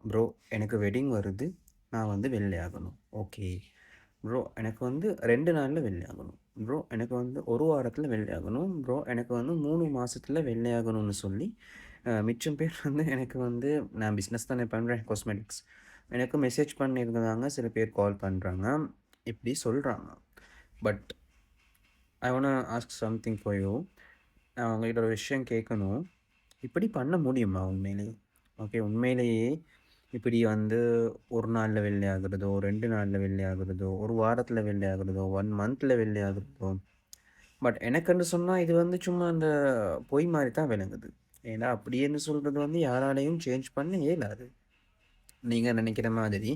Bro எனக்கு wedding வருது. நான் வந்து வெள்ளையாகணும். ஓகே. ப்ரோ எனக்கு வந்து 2 நாள்ல வெள்ளையாகணும். ப்ரோ எனக்கு வந்து 1 வாரத்தில வெள்ளையாகணும். ப்ரோ எனக்கு வந்து 3 மாசத்தில வெள்ளையாகணும்னு சொல்லி, மிச்சம் பேர் வந்து எனக்கு வந்து நான் பிசினஸ் தானே பண்றேன் காஸ்மெட்டிக்ஸ். எனக்கு மெசேஜ் பண்ணியிருந்தாங்க. சில பேர் கால் பண்றாங்க. இப்படி சொல்றாங்க. But I wanna ask something for you. நான் உங்ககிட்ட ஒரு விஷயம் கேட்கணும். இப்படி பண்ண முடியுமா உண்மையிலேயே? ஓகே. உண்மையிலேயே இப்படி வந்து 1 நாள்ல வெள்ளை ஆகுறதோ, 2 நாள்ல வெள்ளை ஆகுறதோ, 1 வாரத்தில வெள்ளை ஆகுறதோ, 1 மந்த்ல வெள்ளை ஆகுறதோ. பட் எனக்குன்னு சொன்னா இது வந்து சும்மா அந்த பொய் மாரி தான் விளங்குது. ஏன்னா அப்படின்னு சொல்றது வந்து யாராலயும் சேஞ்ச் பண்ண இயலாது. நீங்க நினைக்கிற மாதிரி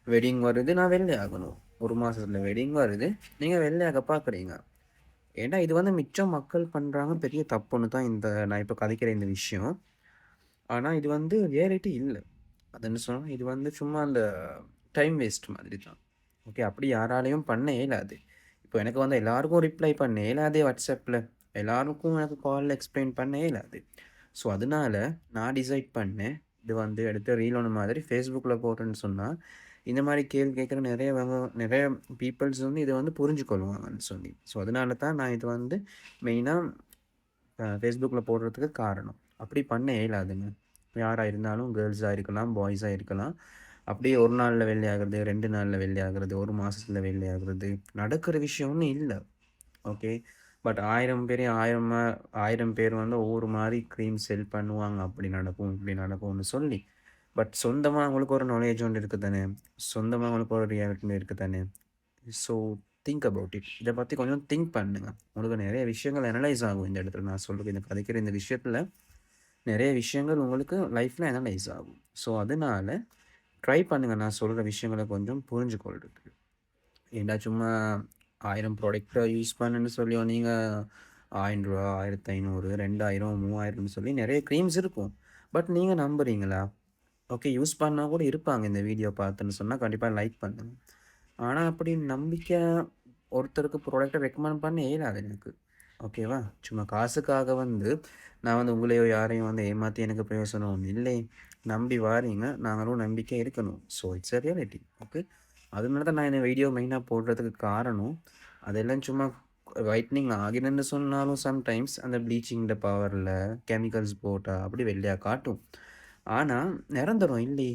வெட்டிங் வருது, நான் வெள்ளை ஆகணும். 1 மாசத்துல வெட்டிங் வருது, நீங்க வெள்ளையாக பார்க்குறீங்க. ஏன்னா இது வந்து மிச்சம் மக்கள் பண்றாங்க. பெரிய தப்புன்னு தான் நான் இப்ப கதைக்கிற இந்த விஷயம். ஆனா இது வந்து ரியாலிட்டி இல்ல. அது என்ன சொன்னா, இது வந்து சும்மா அந்த டைம் வேஸ்ட் மாதிரி தான். ஓகே. அப்படி யாராலயும் பண்ண இயலாது. இப்போ எனக்கு வந்து எல்லாருக்கும் ரிப்ளை பண்ண இயலாது WhatsAppல. எல்லாருக்கும் எனக்கு கால்ல எக்ஸ்ப்ளைன் பண்ண இயலாது. ஸோ, அதனால நான் டிசைட் பண்ணேன். இது வந்து எடுத்து ரீல் ஒண்ணு மாதிரி Facebookல போட்டேன்னு சொன்னா, இந்த மாரி கேள்வி கேட்கிற நெறைய பீப்பிள்ஸ் வந்து இத வந்து புரிஞ்சுக்கொள்வாங்கன்னு சொல்லி. ஸோ, அதனால தான் நான் இது வந்து மெயினா Facebookல போடுறதுக்கு காரணம். அப்படி பண்ண இயலாதுங்க. யாரா இருந்தாலும் கேர்ல்ஸா இருக்கலாம், பாய்ஸா இருக்கலாம். அப்படியே 1 நாள்ல வெள்ளையாகுறது, 2 நாள்ல வெள்ளையாகுறது, 1 மாசத்துல வெள்ளையாகுறது, நடக்கிற விஷயம்னு இல்ல. ஓகே. பட் 1000 பேர் வந்து ஒவ்வொரு மாரி கிரீம் செல் பண்ணுவாங்க. அப்படி நடக்கும், இப்படி நடக்கும்னு சொல்லி. பட் சொந்தமா அவங்களுக்கு ஒரு நாலேட்ஜ் ஒண்ணு இருக்கு தானே! சொந்தமா அவங்களுக்கு ஒரு ரியாலிட்டி இருக்கு தானே! So think about it. இத பத்தி கொஞ்சம் திங்க் பண்ணுங்க. உங்களுக்கு நெறைய விஷயங்கள் அனலைஸ் ஆகும் இந்த இடத்துல. நான் சொல்றது இந்த கதைக்கிற இந்த விஷயத்துல நெறைய விஷயங்கள் உங்களுக்கு லைஃப்ல அனலைஸ் ஆகும். ஸோ அதனால ட்ரை பண்ணுங்க நான் சொல்ற விஷயங்கள கொஞ்சம் புரிஞ்சுகொள்றதுக்கு. ஏன்டா சும்மா 1000 ப்ராடக்ட்ட யூஸ் பண்ணுன்னு சொல்லி நீங்க ரூ. 1000, 1500, 2000, 3000ன்னு சொல்லி நெறைய கிரீம்ஸ் இருக்கும். பட் நீங்க நம்புறீங்களா? ஓகே. யூஸ் பண்ணா கூட இருப்பாங்க இந்த வீடியோ பார்த்துன்னு சொன்னா கண்டிப்பா லைக் பண்ணுங்க. ஆனா அப்படி நம்பிக்கையா ஒருத்தருக்கு ப்ராடக்ட்ட ரெக்கமெண்ட் பண்ண இயலாது எனக்கு. ஓகேவா? சும்மா காசுக்காக வந்து நான் வந்து உங்களையோ யாரையும் வந்து ஏமாத்தி எனக்கு பிரயோசனம் இல்லை. நம்பி வாரீங்க. நாங்களும் நம்பிக்கை இருக்கணும். So it's a reality. Okay. அதனால தான் நான் இந்த வீடியோ மெயினா போடுறதுக்கு காரணம், அதெல்லாம் சும்மா வைட்னிங் ஆகிடும்னு சொன்னாலும் சம்டைம்ஸ் அந்த ப்ளீச்சிங் பவர்ல கெமிக்கல்ஸ் போட்டா அப்படி வெள்ளையா காட்டும். ஆனா நிரந்தரம் இல்லையே!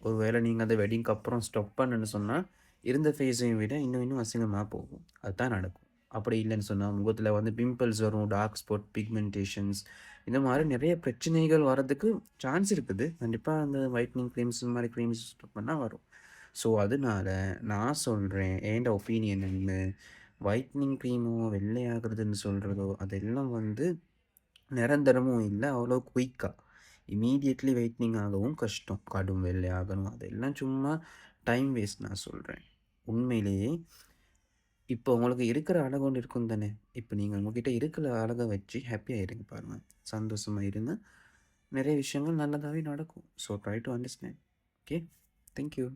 ஒருவேளை நீங்க அந்த வெட்டிங்க்கு அப்புறம் ஸ்டாப் பண்ணேன்னு சொன்னா, இருந்த ஃபேஸையும் விட இன்னும் அசிங்கமா போகும். அதுதான் நடக்கும். அப்படி இல்லன்னு சொன்னா, முகத்துல வந்து பிம்பிள்ஸ் வரும், டார்க் ஸ்பாட், பிக்மென்டேஷன்ஸ் இந்த மாரி நெறைய பிரச்சனைகள் வரதுக்கு சான்ஸ் இருக்குது. கண்டிப்பா அந்த வைட்னிங் கிரீம்ஸ் இந்த மாரி கிரீம்ஸ் பண்ணா வரும். ஸோ, அதனால நான் சொல்றேன், என்ட ஒப்பீனியன் என்ன, வைட்னிங் கிரீமோ, வெள்ளையாகுறதுன்னு சொல்றதோ, அதெல்லாம் வந்து நிரந்தரமும் இல்ல. அவ்வளோ குயிக்கா. இம்மீடியட்லி வைட்னிங் ஆகவும் கஷ்டம். கடும் வெள்ளை ஆகணும். அதெல்லாம் சும்மா டைம் வேஸ்ட் நான் சொல்றேன். உண்மையிலேயே இப்போ உங்களுக்கு இருக்கிற அழகு ஒண்ணு இருக்கும் தானே! இப்ப நீங்க உங்ககிட்ட இருக்கிற அழக வச்சு ஹேப்பியா இருங்க பாருங்க. சந்தோஷமா இருங்க. நெறைய விஷயங்கள் நல்லதாவே நடக்கும். So try to understand. Okay. Thank you.